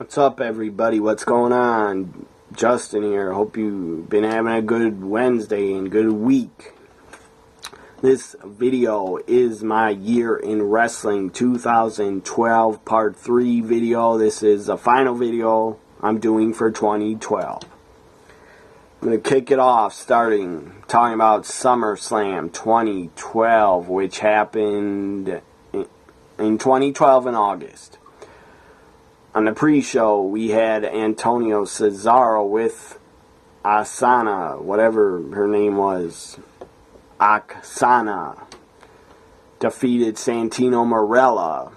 What's up, everybody? What's going on? Justin here. Hope you've been having a good Wednesday and good week. This video is my Year in Wrestling 2012 Part 3 video. This is the final video I'm doing for 2012. I'm going to kick it off starting talking about SummerSlam 2012, which happened in 2012 in August. On the pre-show, we had Antonio Cesaro with Asana, whatever her name was, Oksana, defeated Santino Marella.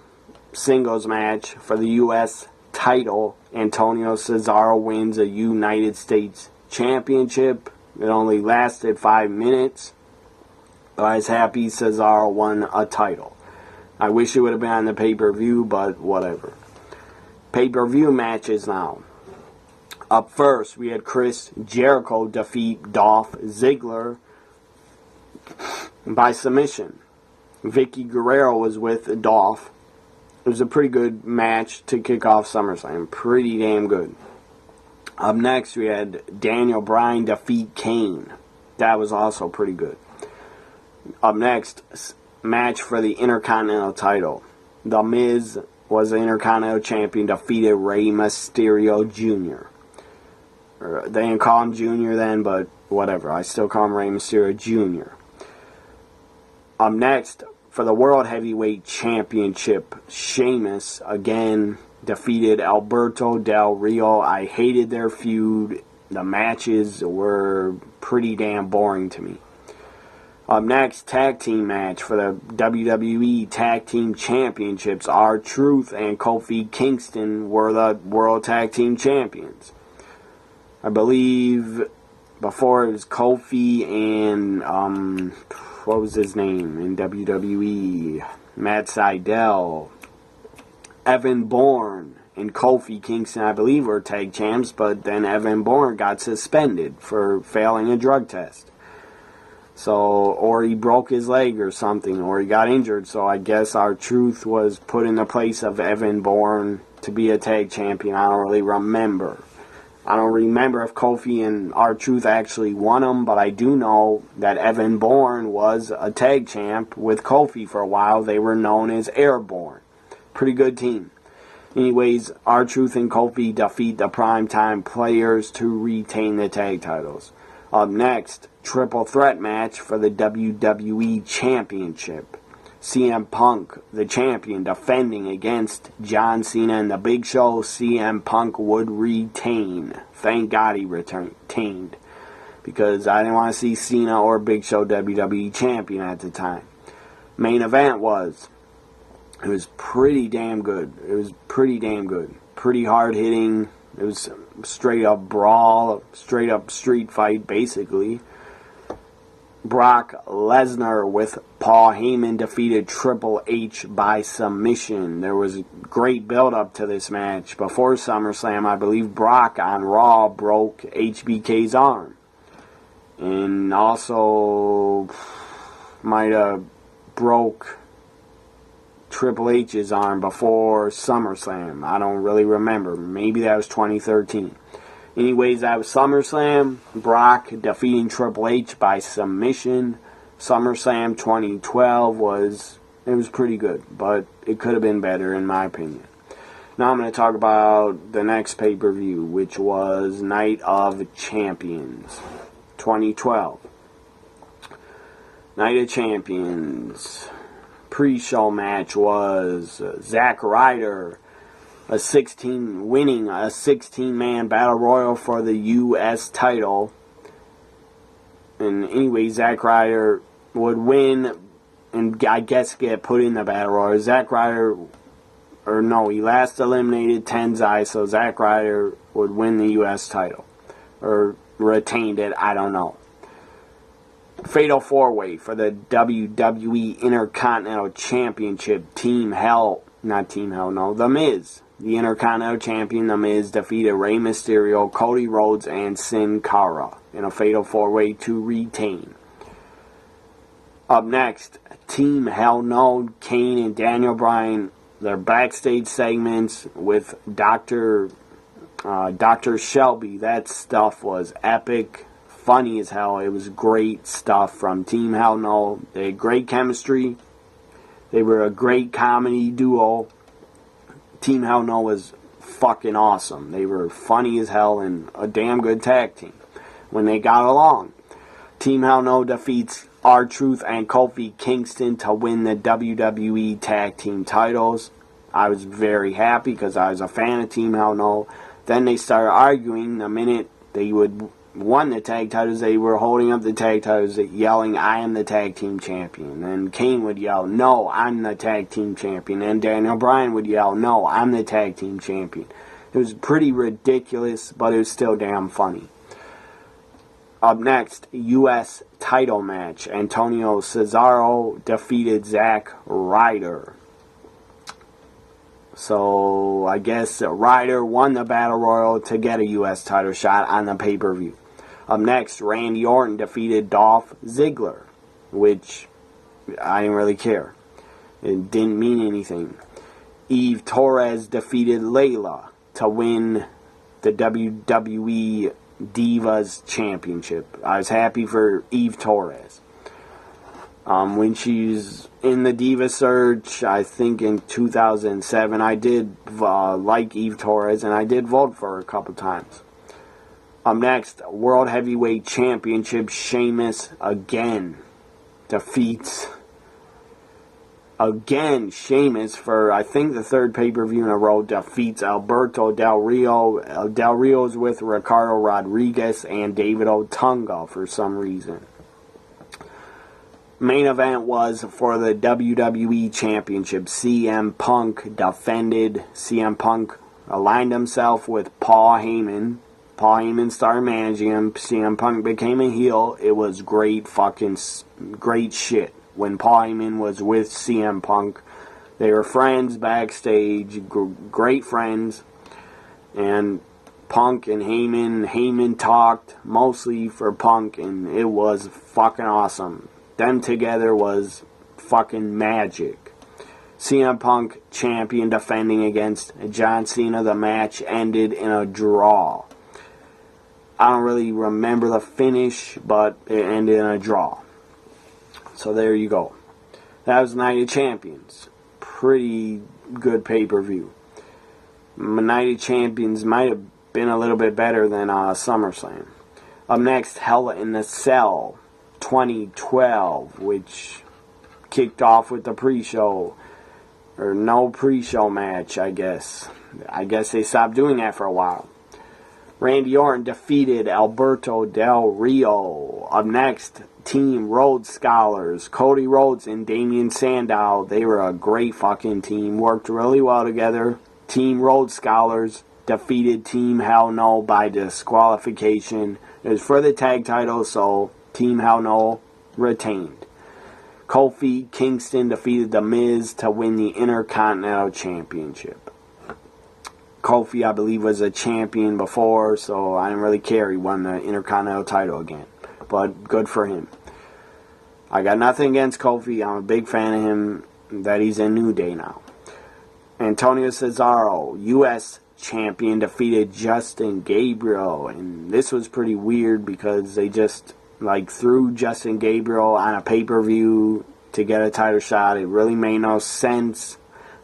Singles match for the U.S. title. Antonio Cesaro wins a United States Championship. It only lasted 5 minutes. I was happy Cesaro won a title. I wish it would have been on the pay-per-view, but whatever. Pay-per-view matches now. Up first, we had Chris Jericho defeat Dolph Ziggler by submission. Vicky Guerrero was with Dolph. It was a pretty good match to kick off SummerSlam. Pretty damn good. Up next, we had Daniel Bryan defeat Kane. That was also pretty good. Up next, match for the Intercontinental title. The Miz was the Intercontinental Champion, defeated Rey Mysterio Jr. They didn't call him Jr. then, but whatever. I still call him Rey Mysterio Jr. Up next, for the World Heavyweight Championship, Sheamus again defeated Alberto Del Rio. I hated their feud. The matches were pretty damn boring to me. Up next, tag team match for the WWE Tag Team Championships. R-Truth and Kofi Kingston were the World Tag Team Champions. I believe before it was Kofi and, what was his name in WWE? Matt Sydal. Evan Bourne and Kofi Kingston, I believe, were tag champs, but then Evan Bourne got suspended for failing a drug test. So, or he broke his leg or something, or he got injured. So I guess R-Truth was put in the place of Evan Bourne to be a tag champion. I don't really remember. I don't remember if Kofi and R-Truth actually won them, but I do know that Evan Bourne was a tag champ with Kofi for a while. They were known as Airborne. Pretty good team. Anyways, R-Truth and Kofi defeat the Primetime Players to retain the tag titles. Up next, triple threat match for the WWE Championship. CM Punk, the champion, defending against John Cena and the Big Show. CM Punk would retain. Thank God he retained, because I didn't want to see Cena or Big Show WWE champion at the time. Main event was, it was pretty damn good. It was pretty damn good. Pretty hard hitting. It was straight up brawl, straight up street fight, basically. Brock Lesnar with Paul Heyman defeated Triple H by submission. There was great build-up to this match. Before SummerSlam, I believe Brock on Raw broke HBK's arm. And also might have broke Triple H's arm before SummerSlam. I don't really remember. Maybe that was 2013. Anyways, that was SummerSlam. Brock defeating Triple H by submission. SummerSlam 2012 was pretty good, but it could have been better in my opinion. Now I'm going to talk about the next pay-per-view, which was Night of Champions 2012. Night of Champions. Pre-show match was Zack Ryder winning a 16-man battle royal for the U.S. title. And anyway, Zack Ryder would win and I guess get put in the battle royal. Zack Ryder, or no, he last eliminated Tenzai, so Zack Ryder would win the U.S. title. Or retained it, I don't know. Fatal 4-Way for the WWE Intercontinental Championship. The Miz. The Intercontinental Champion, The Miz, defeated Rey Mysterio, Cody Rhodes, and Sin Cara in a Fatal 4-Way to retain. Up next, Team Hell No, Kane and Daniel Bryan their backstage segments with Dr. Shelby. That stuff was epic, funny as hell. It was great stuff from Team Hell No. They had great chemistry. They were a great comedy duo. Team Hell No was fucking awesome. They were funny as hell and a damn good tag team when they got along. Team Hell No defeats R-Truth and Kofi Kingston to win the WWE Tag Team titles. I was very happy because I was a fan of Team Hell No. Then they started arguing. The minute they would won the tag titles, they were holding up the tag titles, yelling, "I am the tag team champion." And Kane would yell, "No, I'm the tag team champion." And Daniel Bryan would yell, "No, I'm the tag team champion." It was pretty ridiculous, but it was still damn funny. Up next, U.S. title match. Antonio Cesaro defeated Zack Ryder. So, I guess Ryder won the Battle Royal to get a U.S. title shot on the pay-per-view. Up next, Randy Orton defeated Dolph Ziggler, which I didn't really care. It didn't mean anything. Eve Torres defeated Layla to win the WWE Divas Championship. I was happy for Eve Torres. When she's in the Diva Search, I think in 2007, I did like Eve Torres, and I did vote for her a couple times. Next, World Heavyweight Championship, Sheamus again defeats Sheamus for, I think, the third pay-per-view in a row, defeats Alberto Del Rio. Del Rio's with Ricardo Rodriguez and David Otunga for some reason. Main event was for the WWE Championship. CM Punk defended. CM Punk aligned himself with Paul Heyman. Paul Heyman started managing him. CM Punk became a heel. It was great shit. When Paul Heyman was with CM Punk, they were friends backstage, great friends. And Punk and Heyman talked mostly for Punk, and it was fucking awesome. Them together was fucking magic. CM Punk champion defending against John Cena. The match ended in a draw. I don't really remember the finish, but it ended in a draw. So there you go. That was Night of Champions. Pretty good pay-per-view. Night of Champions might have been a little bit better than SummerSlam. Up next, Hell in a Cell 2012, which kicked off with the pre-show. Or no pre-show match, I guess. I guess they stopped doing that for a while. Randy Orton defeated Alberto Del Rio. Up next, Team Rhodes Scholars. Cody Rhodes and Damian Sandow. They were a great fucking team. Worked really well together. Team Rhodes Scholars defeated Team Hell No by disqualification. It was for the tag title, so Team Hell No retained. Kofi Kingston defeated The Miz to win the Intercontinental Championship. Kofi, I believe, was a champion before, so I didn't really care. He won the Intercontinental title again. But good for him. I got nothing against Kofi. I'm a big fan of him, that he's in New Day now. Antonio Cesaro, U.S. champion, defeated Justin Gabriel. And this was pretty weird because they just threw Justin Gabriel on a pay-per-view to get a title shot. It really made no sense.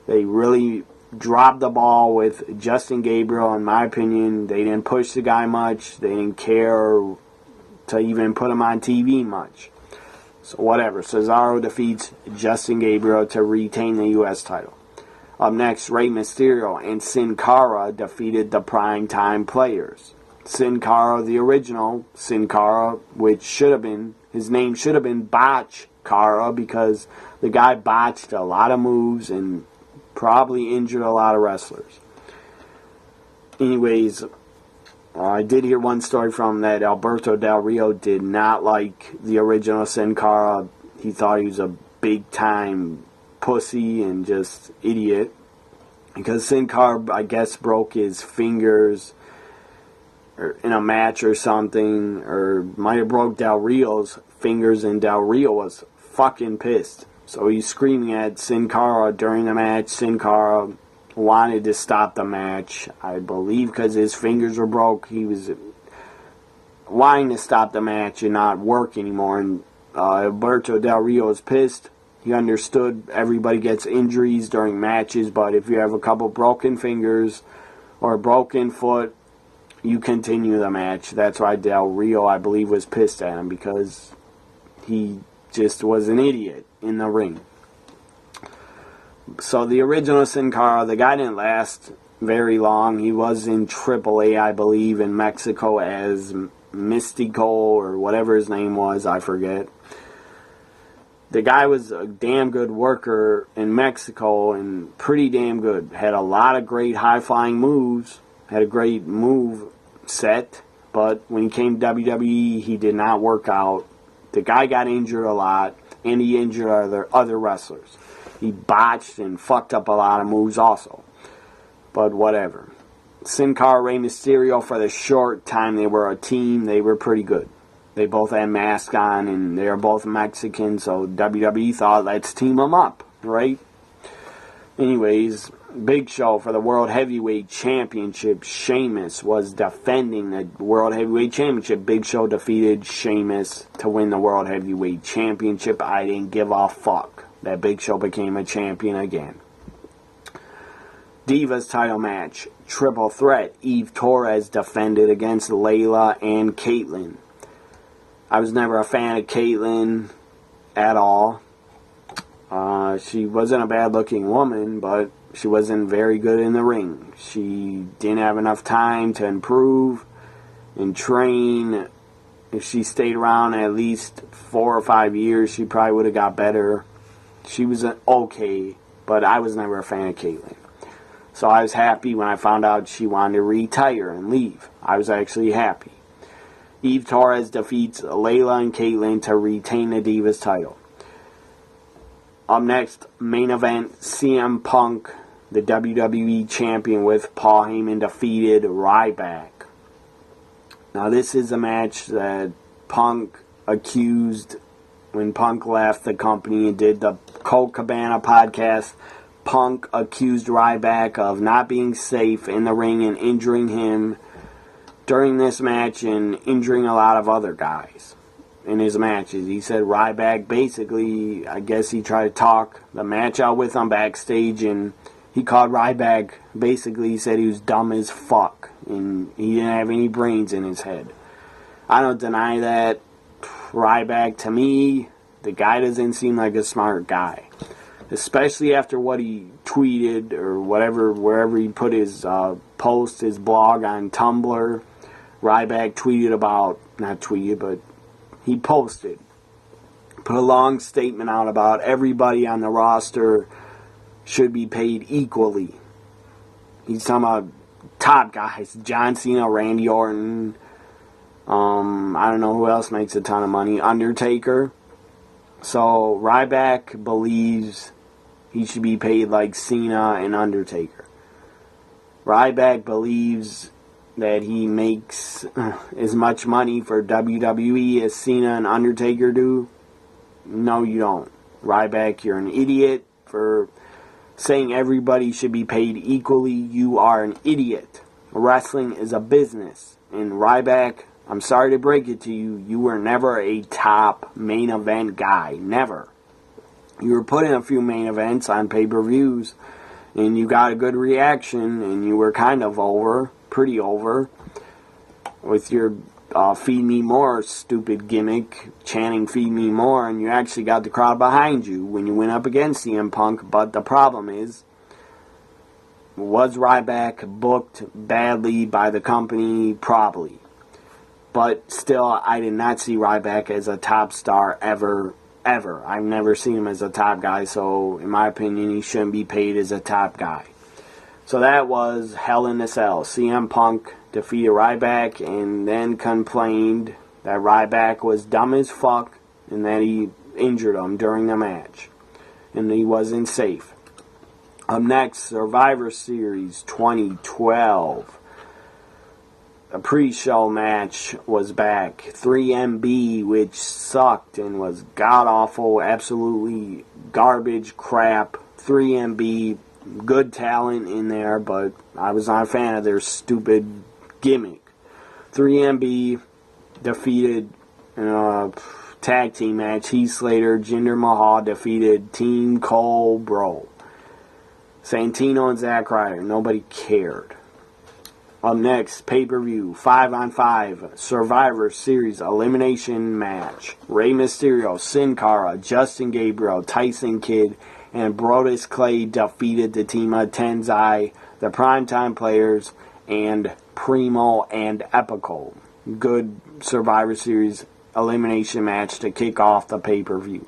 They really dropped the ball with Justin Gabriel, in my opinion. They didn't push the guy much. They didn't care to even put him on TV much. So whatever. Cesaro defeats Justin Gabriel to retain the U.S. title. Up next, Rey Mysterio and Sin Cara defeated the Primetime Players. Sin Cara, the original Sin Cara, which should have been, his name should have been Botch Cara, because the guy botched a lot of moves and probably injured a lot of wrestlers. Anyways, I did hear one story from that Alberto Del Rio did not like the original Sin Cara. He thought he was a big-time pussy and just idiot. Because Sin Cara, I guess, broke his fingers in a match or something. Or might have broke Del Rio's fingers, and Del Rio was fucking pissed. So he's screaming at Sin Cara during the match. Sin Cara wanted to stop the match, I believe because his fingers were broke. He was wanting to stop the match and not work anymore. And Alberto Del Rio was pissed. He understood everybody gets injuries during matches, but if you have a couple broken fingers or a broken foot, you continue the match. That's why Del Rio, I believe, was pissed at him, because he just was an idiot in the ring. So the original Sin Cara, the guy didn't last very long. He was in AAA, I believe, in Mexico as Mystico or whatever his name was, I forget. The guy was a damn good worker in Mexico and pretty damn good. Had a lot of great high-flying moves. Had a great move set. But when he came to WWE, he did not work out. The guy got injured a lot, and he injured other wrestlers. He botched and fucked up a lot of moves also. But whatever. Sin Cara, Rey Mysterio, for the short time they were a team, they were pretty good. They both had masks on, and they were both Mexican, so WWE thought, let's team them up, right? Anyways, Big Show for the World Heavyweight Championship. Sheamus was defending the World Heavyweight Championship. Big Show defeated Sheamus to win the World Heavyweight Championship. I didn't give a fuck that Big Show became a champion again. Divas title match. Triple threat. Eve Torres defended against Layla and Caitlyn. I was never a fan of Caitlyn at all. She wasn't a bad-looking woman, but she wasn't very good in the ring. She didn't have enough time to improve and train. If she stayed around at least 4 or 5 years, she probably would have got better. She was okay, but I was never a fan of Caitlyn. So I was happy when I found out she wanted to retire and leave. I was actually happy. Eve Torres defeats Layla and Caitlyn to retain the Divas title. Up next, main event, CM Punk, the WWE Champion with Paul Heyman, defeated Ryback. Now this is a match that Punk accused when Punk left the company and did the Colt Cabana podcast. Punk accused Ryback of not being safe in the ring and injuring him during this match and injuring a lot of other guys in his matches. He said Ryback basically, I guess he tried to talk the match out with him backstage, and he called Ryback, basically he said he was dumb as fuck and he didn't have any brains in his head. I don't deny that. Ryback, to me, the guy doesn't seem like a smart guy. Especially after what he tweeted or whatever, wherever he put his post, his blog on Tumblr. Ryback tweeted about, not tweeted, but he posted. Put a long statement out about everybody on the roster should be paid equally. He's talking about top guys, John Cena, Randy Orton, I don't know who else makes a ton of money, Undertaker. So Ryback believes he should be paid like Cena and Undertaker. Ryback believes that he makes as much money for WWE as Cena and Undertaker do. No, you don't. Ryback, you're an idiot for saying everybody should be paid equally. You are an idiot. Wrestling is a business. And Ryback, I'm sorry to break it to you, you were never a top main event guy. Never. You were put in a few main events on pay-per-views, and you got a good reaction, and you were kind of over, pretty over, with your Feed Me More stupid gimmick, chanting Feed Me More, and you actually got the crowd behind you when you went up against CM Punk. But the problem is, was Ryback booked badly by the company? Probably. But still, I did not see Ryback as a top star ever. I've never seen him as a top guy, so in my opinion, he shouldn't be paid as a top guy. So that was Hell in a Cell. CM Punk defeated Ryback and then complained that Ryback was dumb as fuck and that he injured him during the match and he wasn't safe. Up next, Survivor Series 2012. a pre-show match was back. 3MB, which sucked and was god-awful, absolutely garbage crap. 3MB, good talent in there, but I was not a fan of their stupid gimmick. 3MB defeated in a tag team match. Heath Slater, Jinder Mahal defeated Team Cole Santino and Zack Ryder. Nobody cared. Up next, pay-per-view, 5-on-5, Survivor Series elimination match. Rey Mysterio, Sin Cara, Justin Gabriel, Tyson Kidd, and Brodus Clay defeated the team of Tenzai, the Primetime Players, and Primo and Epico. Good Survivor Series elimination match to kick off the pay-per-view.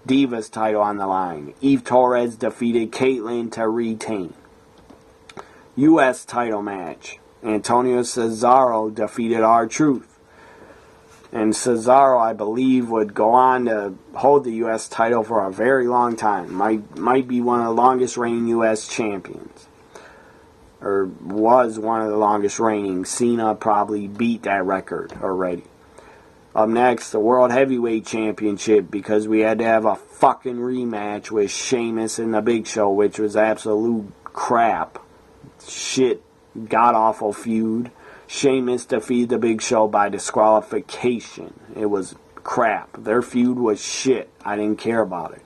Divas title on the line. Eve Torres defeated Caitlyn to retain. U.S. title match. Antonio Cesaro defeated R-Truth. And Cesaro, I believe, would go on to hold the U.S. title for a very long time. Might be one of the longest reigning U.S. champions. Or was one of the longest reigning. Cena probably beat that record already. Up next, the World Heavyweight Championship, because we had to have a fucking rematch with Sheamus and the Big Show, which was absolute crap. Shit. God-awful feud. Sheamus defeated the Big Show by disqualification. It was crap. Their feud was shit. I didn't care about it.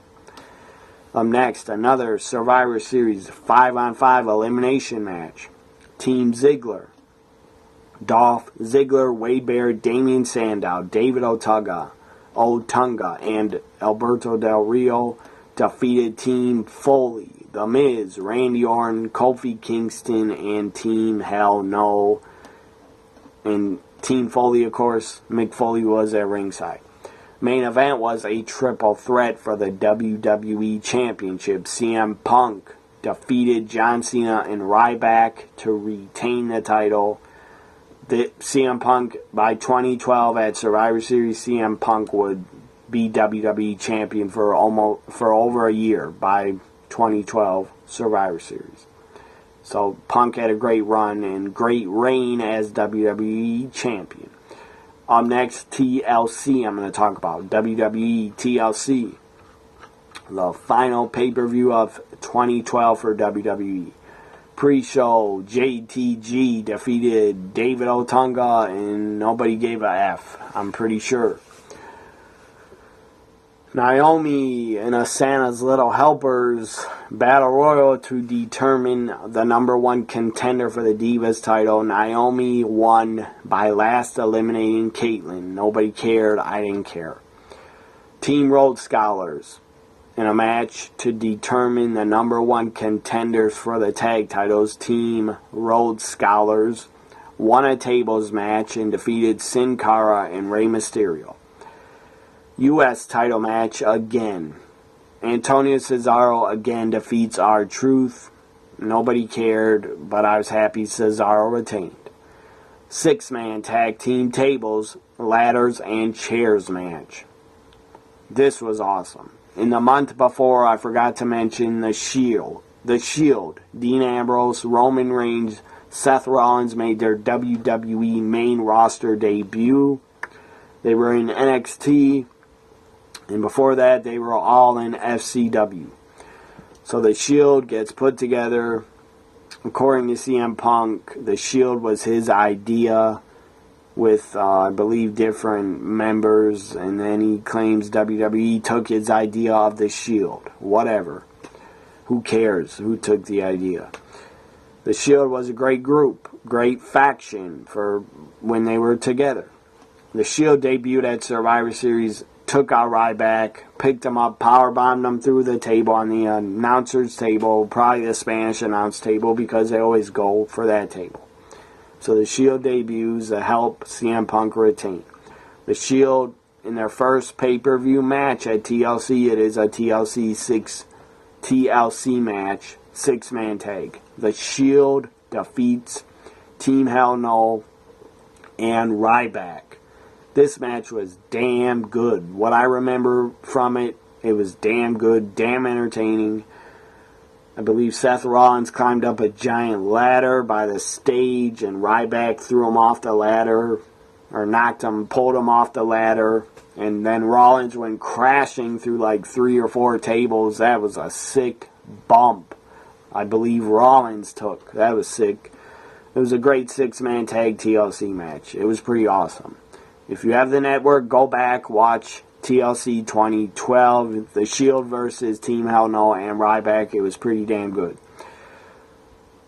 Up next, another Survivor Series 5-on-5 elimination match. Team Ziggler. Dolph Ziggler, Wade Barrett, Damian Sandow, David Otunga, and Alberto Del Rio defeated Team Foley. The Miz, Randy Orton, Kofi Kingston, and Team Hell No. And Team Foley, of course, Mick Foley was at ringside. Main event was a triple threat for the WWE Championship. CM Punk defeated John Cena and Ryback to retain the title. CM Punk, by 2012 at Survivor Series, CM Punk would be WWE Champion for over a year by 2012 Survivor Series. So Punk had a great run and great reign as WWE Champion. Up next, TLC I'm going to talk about. WWE TLC. The final pay-per-view of 2012 for WWE. Pre-show, JTG defeated David Otunga and nobody gave a F, I'm pretty sure. Naomi and Asana's Little Helpers Battle Royal to determine the number one contender for the Divas title. Naomi won by last eliminating Caitlyn. Nobody cared. I didn't care. Team Rhodes Scholars in a match to determine the number one contenders for the tag titles. Team Rhodes Scholars won a tables match and defeated Sin Cara and Rey Mysterio. U.S. title match again. Antonio Cesaro again defeats R-Truth. Nobody cared, but I was happy Cesaro retained. 6-man tag team tables, ladders, and chairs match. This was awesome. In the month before, I forgot to mention The Shield. The Shield, Dean Ambrose, Roman Reigns, Seth Rollins made their WWE main roster debut. They were in NXT. And before that, they were all in FCW. So the Shield gets put together. According to CM Punk, the Shield was his idea with, I believe, different members. And then he claims WWE took his idea of the Shield. Whatever. Who cares who took the idea? The Shield was a great group. Great faction for when they were together. The Shield debuted at Survivor Series, took out Ryback, picked him up, powerbombed him through the table on the announcer's table, probably the Spanish announce table because they always go for that table. So the Shield debuts to help CM Punk retain. The Shield, in their first pay-per-view match at TLC, it is a TLC match, 6-man tag. The Shield defeats Team Hell No and Ryback. This match was damn good. What I remember from it, it was damn good, damn entertaining. I believe Seth Rollins climbed up a giant ladder by the stage, and Ryback threw him off the ladder, or pulled him off the ladder, and then Rollins went crashing through like 3 or 4 tables. That was a sick bump. I believe Rollins took. That was sick. It was a great 6-man tag TLC match. It was pretty awesome. If you have the network, go back, watch TLC 2012, The Shield versus Team Hell No and Ryback. It was pretty damn good.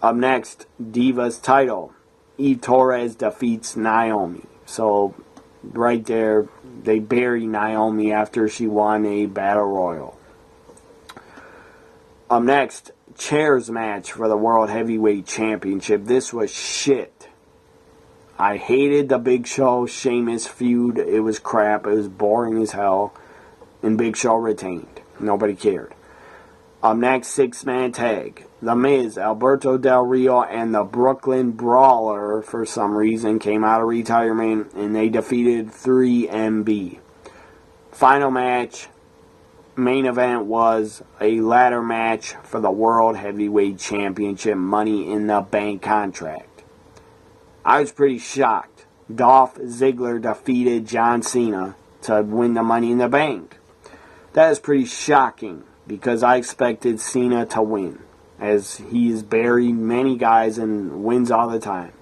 Up next, Divas title. Eve Torres defeats Naomi. So, right there, they buried Naomi after she won a Battle Royal. Up next, chairs match for the World Heavyweight Championship. This was shit. I hated the Big Show Sheamus feud. It was crap. It was boring as hell. And Big Show retained. Nobody cared. Up next, 6-man tag. The Miz, Alberto Del Rio, and the Brooklyn Brawler, for some reason, came out of retirement, and they defeated 3MB. Final match, main event, was a ladder match for the World Heavyweight Championship Money in the Bank contract. I was pretty shocked. Dolph Ziggler defeated John Cena to win the Money in the Bank. That is pretty shocking, because I expected Cena to win, as he has buried many guys and wins all the time.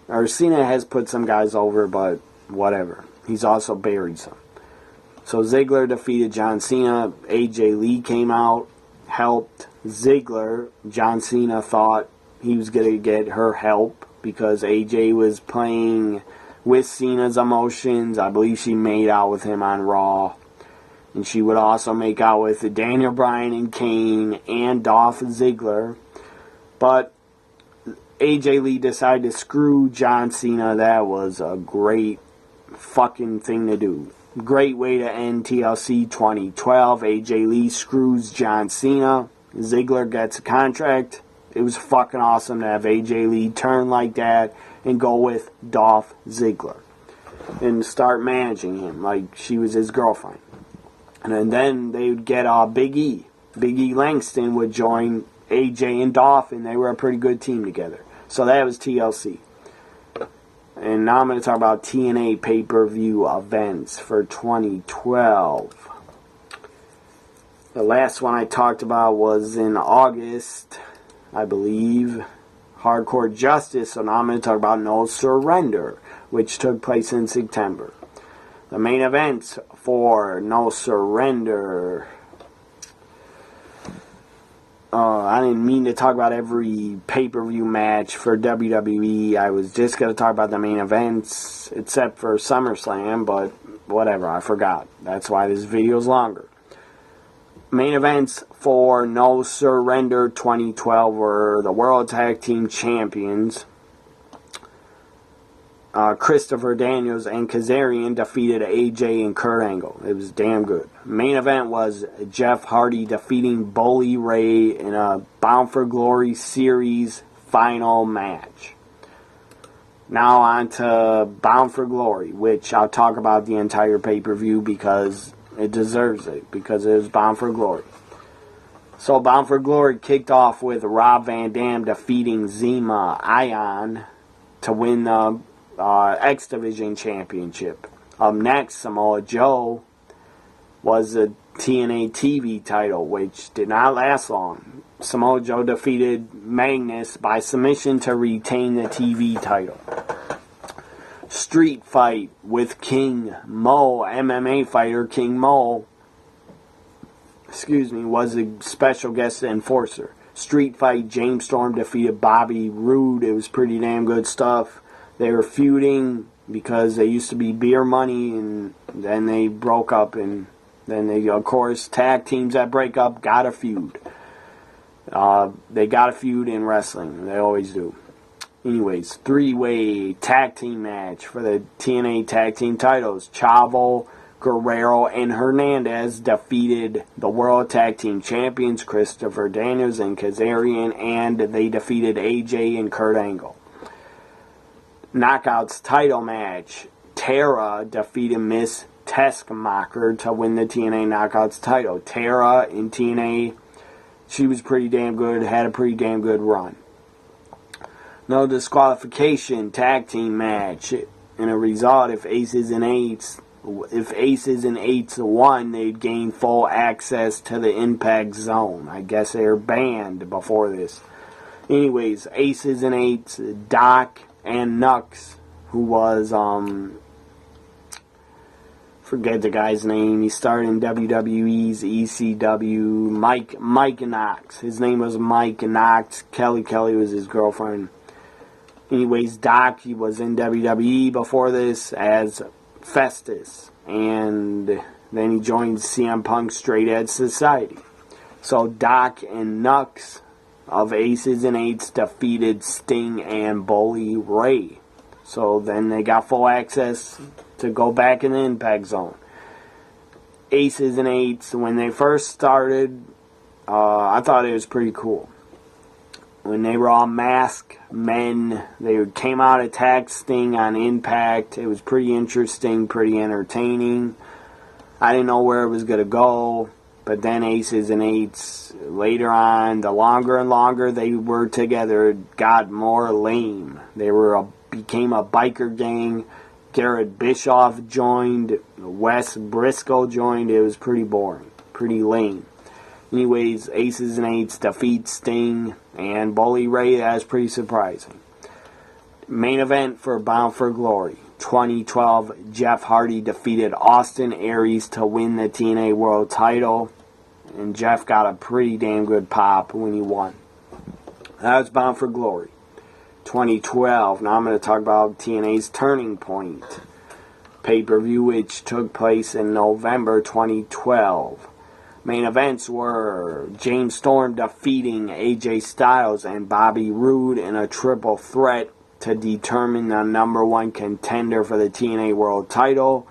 Or Cena has put some guys over, but whatever. He's also buried some. So Ziggler defeated John Cena. AJ Lee came out, helped Ziggler. John Cena thought he was going to get her help because AJ was playing with Cena's emotions. I believe she made out with him on Raw. And she would also make out with Daniel Bryan and Kane and Dolph Ziggler. But AJ Lee decided to screw John Cena. That was a great fucking thing to do. Great way to end TLC 2012. AJ Lee screws John Cena. Ziggler gets a contract. It was fucking awesome to have AJ Lee turn like that and go with Dolph Ziggler and start managing him like she was his girlfriend. And then they would get Big E. Big E Langston would join AJ and Dolph, and they were a pretty good team together. So that was TLC. And now I'm going to talk about TNA pay-per-view events for 2012. The last one I talked about was in August, I believe, Hardcore Justice. So now I'm going to talk about No Surrender, which took place in September. The main events for No Surrender. I didn't mean to talk about every pay-per-view match for WWE. I was just going to talk about the main events, except for SummerSlam, but whatever, I forgot. That's why this video is longer. Main events for No Surrender 2012 were the World Tag Team Champions. Christopher Daniels and Kazarian defeated AJ and Kurt Angle. It was damn good. Main event was Jeff Hardy defeating Bully Ray in a Bound for Glory series final match. Now on to Bound for Glory, which I'll talk about the entire pay-per-view because it deserves it, because it was Bound for Glory. So Bound for Glory kicked off with Rob Van Dam defeating Zema Ion to win the X Division Championship. Up next, Samoa Joe was the TNA TV title, which did not last long. Samoa Joe defeated Magnus by submission to retain the TV title. Street Fight with King Mo, MMA fighter King Mo, was a special guest enforcer. Street Fight, James Storm defeated Bobby Roode. It was pretty damn good stuff. They were feuding because they used to be Beer Money, and then they broke up, and then they, of course, tag teams that break up got a feud. They got a feud in wrestling. They always do. Anyways, 3-way tag team match for the TNA tag team titles. Chavo, Guerrero, and Hernandez defeated the World Tag Team Champions Christopher Daniels and Kazarian, and they defeated AJ and Kurt Angle. Knockouts title match. Tara defeated Miss Teskmacher to win the TNA Knockouts title. Tara in TNA she was pretty damn good, had a pretty damn good run. No disqualification tag team match. In a result, if Aces and Eights won, they'd gain full access to the Impact Zone. I guess they were banned before this. Anyways, Aces and Eights, Doc and Nux, who was, forget the guy's name. He started in WWE's ECW. Mike Knox. His name was Mike Knox. Kelly was his girlfriend. Anyways, Doc, he was in WWE before this as Festus. And then he joined CM Punk Straight Edge Society. So Doc and Nux of Aces and Eights defeated Sting and Bully Ray. So then they got full access to go back in the Impact Zone. Aces and Eights, when they first started, I thought it was pretty cool. When they were all masked men, they came out, attacked Sting on Impact. It was pretty interesting, pretty entertaining. I didn't know where it was going to go, but then Aces and Eights, later on, the longer and longer they were together, it got more lame. They became a biker gang. Garrett Bischoff joined. Wes Briscoe joined. It was pretty boring, pretty lame. Anyways, Aces and Eights defeat Sting and Bully Ray. That was pretty surprising. Main event for Bound for Glory. 2012, Jeff Hardy defeated Austin Aries to win the TNA World title. And Jeff got a pretty damn good pop when he won. That was Bound for Glory. 2012. Now I'm going to talk about TNA's Turning Point pay-per-view, which took place in November 2012. Main events were James Storm defeating AJ Styles and Bobby Roode in a triple threat to determine the number one contender for the TNA World title.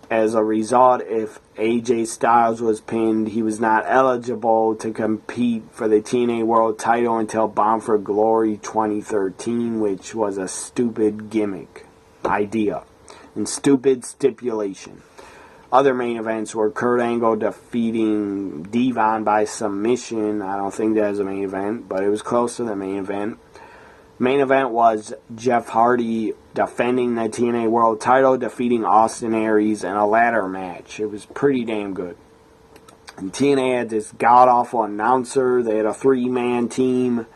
As a result, if AJ Styles was pinned, he was not eligible to compete for the TNA World title until Bound for Glory 2013, which was a stupid gimmick idea and stupid stipulation. Other main events were Kurt Angle defeating Devon by submission. I don't think that was a main event, but it was close to the main event. Main event was Jeff Hardy defending the TNA World title, defeating Austin Aries in a ladder match. It was pretty damn good. And TNA had this god-awful announcer. They had a three-man team.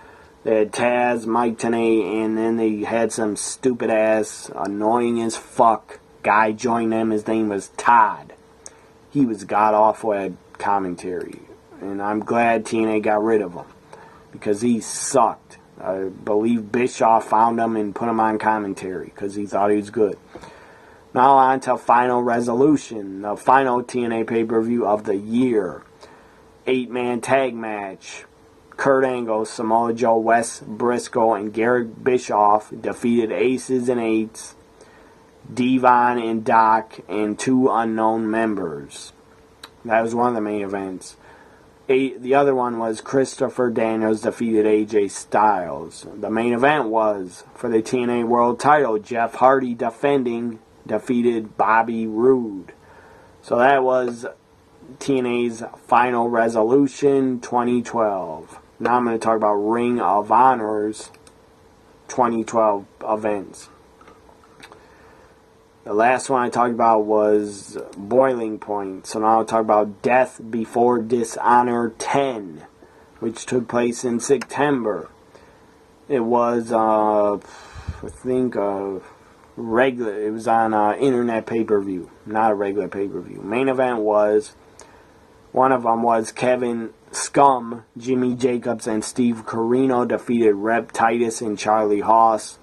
They had Taz, Mike Tenay, and then they had some stupid-ass, annoying as fuck guy join them. His name was Todd. He was god-awful at commentary. And I'm glad TNA got rid of him, because he sucked. I believe Bischoff found him and put him on commentary because he thought he was good. Now on to Final Resolution, the final TNA pay-per-view of the year. 8-man tag match. Kurt Angle, Samoa Joe, Wes Briscoe, and Garrett Bischoff defeated Aces and Eights, Devon and Doc, and 2 unknown members. That was one of the main events. The other one was Christopher Daniels defeated AJ Styles. The main event was for the TNA World title. Jeff Hardy defeated Bobby Roode. So that was TNA's Final Resolution 2012. Now I'm going to talk about Ring of Honor's 2012 events. The last one I talked about was Boiling Point. So now I'll talk about Death Before Dishonor 10, which took place in September. It was, I think, regular. It was on internet pay-per-view, not a regular pay-per-view. Main event was, one of them was Kevin Scum, Jimmy Jacobs, and Steve Corino defeated Rep Titus and Charlie Haas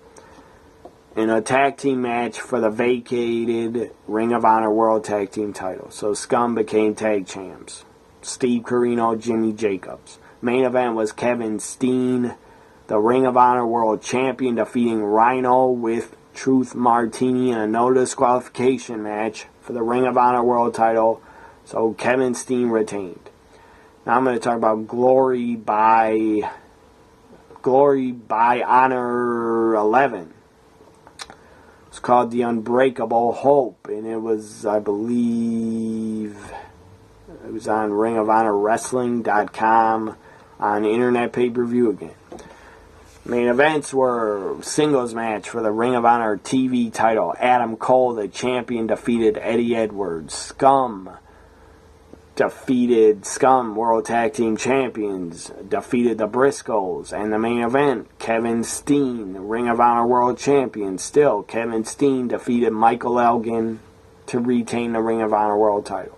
in a tag team match for the vacated Ring of Honor World Tag Team title. So Scum became tag champs. Steve Corino, Jimmy Jacobs. Main event was Kevin Steen, the Ring of Honor World Champion, defeating Rhino with Truth Martini in a no disqualification match for the Ring of Honor World title. So Kevin Steen retained. Now I'm going to talk about Glory by Honor 11. It's called The Unbreakable Hope, and it was, I believe, It was on ringofhonorwrestling.com on internet pay-per-view again. Main events were singles match for the Ring of Honor TV title. Adam Cole, the champion, defeated Eddie Edwards. Scum World Tag Team Champions, defeated the Briscoes. And the main event, Kevin Steen, Ring of Honor World Champion. Still, Kevin Steen defeated Michael Elgin to retain the Ring of Honor World title.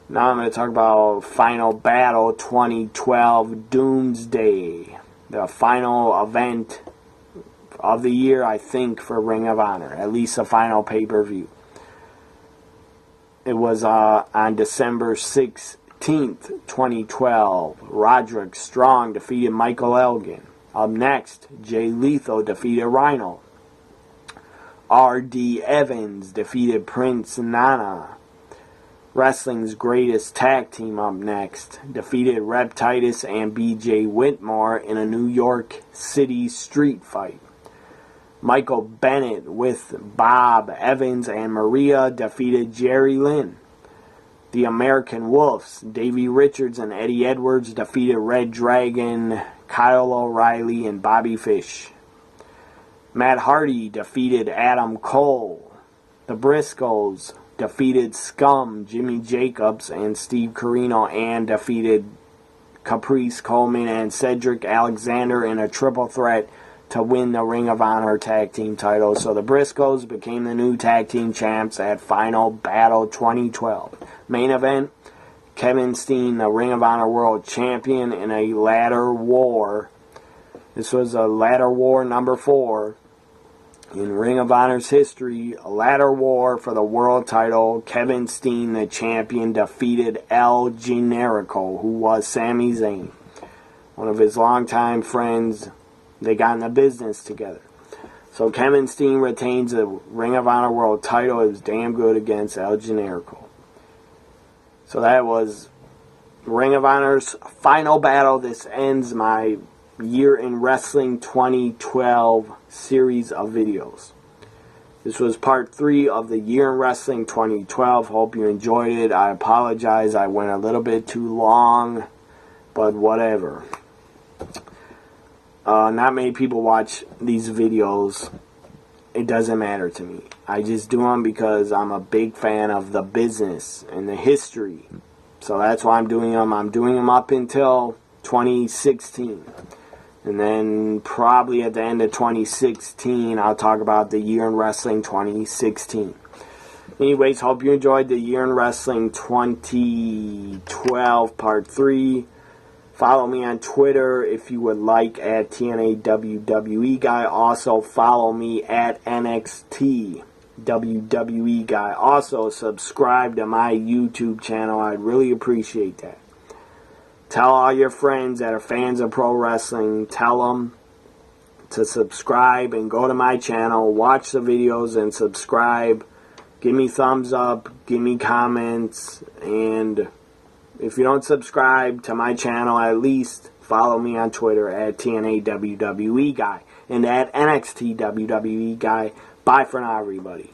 Now I'm going to talk about Final Battle 2012 Doomsday. The final event of the year, I think, for Ring of Honor. At least the final pay-per-view. It was on December 16th, 2012. Roderick Strong defeated Michael Elgin. Up next, Jay Lethal defeated Rhino. R.D. Evans defeated Prince Nana. Wrestling's Greatest Tag Team up next defeated Rep Titus and B.J. Whitmore in a New York City street fight. Michael Bennett with Bob Evans and Maria defeated Jerry Lynn. The American Wolves, Davey Richards and Eddie Edwards defeated Red Dragon, Kyle O'Reilly, and Bobby Fish. Matt Hardy defeated Adam Cole. The Briscoes defeated Scum, Jimmy Jacobs, and Steve Corino, and defeated Caprice Coleman and Cedric Alexander in a triple threat to win the Ring of Honor Tag Team title. So the Briscoes became the new Tag Team champs at Final Battle 2012. Main event, Kevin Steen, the Ring of Honor World Champion, in a ladder war. This was a ladder war number 4 in Ring of Honor's history. A ladder war for the world title. Kevin Steen, the champion, defeated El Generico, who was Sami Zayn, one of his longtime friends. They got in the business together. So Kevin Steen retains the Ring of Honor World title. It was damn good against El Generico. So that was Ring of Honor's Final Battle. This ends my Year in Wrestling 2012 series of videos. This was part 3 of the Year in Wrestling 2012. Hope you enjoyed it. I apologize, I went a little bit too long, but whatever. Not many people watch these videos. It doesn't matter to me. I just do them because I'm a big fan of the business and the history. So that's why I'm doing them. I'm doing them up until 2016. And then probably at the end of 2016, I'll talk about the Year in Wrestling 2016. Anyways, hope you enjoyed the Year in Wrestling 2012 Part 3. Follow me on Twitter if you would like at TNA WWE Guy. Also follow me at NXT WWE Guy. Also subscribe to my YouTube channel. I'd really appreciate that. Tell all your friends that are fans of pro wrestling, tell them to subscribe and go to my channel, watch the videos and subscribe. Give me thumbs up, give me comments, and if you don't subscribe to my channel, at least follow me on Twitter at TNA WWE Guy and at NXT WWE Guy. Bye for now, everybody.